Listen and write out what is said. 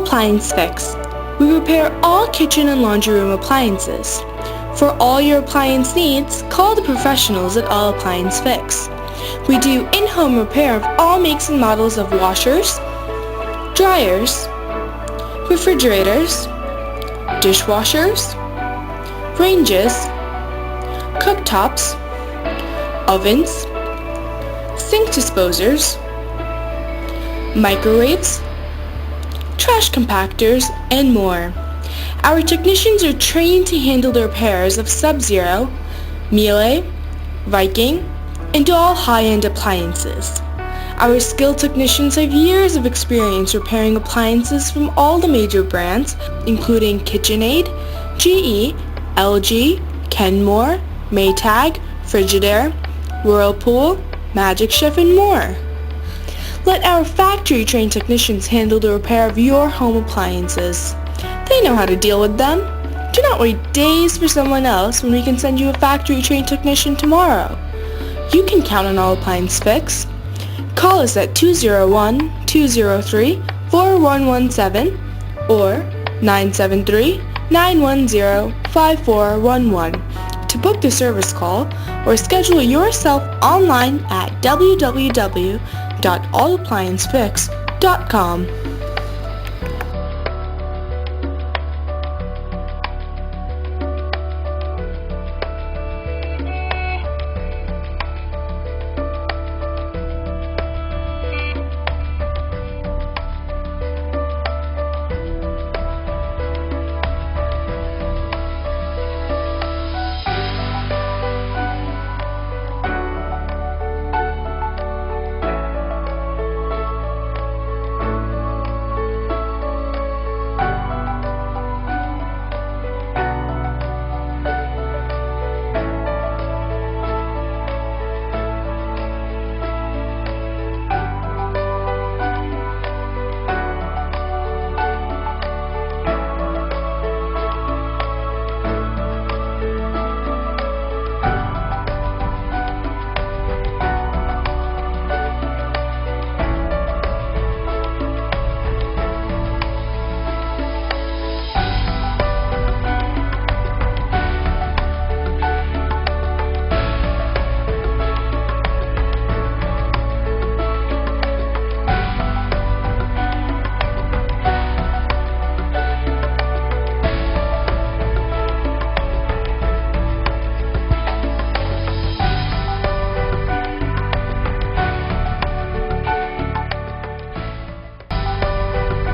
Appliance Fix. We repair all kitchen and laundry room appliances. For all your appliance needs, call the professionals at All Appliance Fix. We do in-home repair of all makes and models of washers, dryers, refrigerators, dishwashers, ranges, cooktops, ovens, sink disposers, microwaves, trash compactors, and more. Our technicians are trained to handle the repairs of Sub-Zero, Miele, Viking, and all high-end appliances. Our skilled technicians have years of experience repairing appliances from all the major brands, including KitchenAid, GE, LG, Kenmore, Maytag, Frigidaire, Whirlpool, Magic Chef, and more. Let our factory-trained technicians handle the repair of your home appliances. They know how to deal with them. Do not wait days for someone else when we can send you a factory-trained technician tomorrow. You can count on All Appliance Fix. Call us at 201-203-4117 or 973-910-5411 to book the service call or schedule yourself online at www.allappliancefix.com.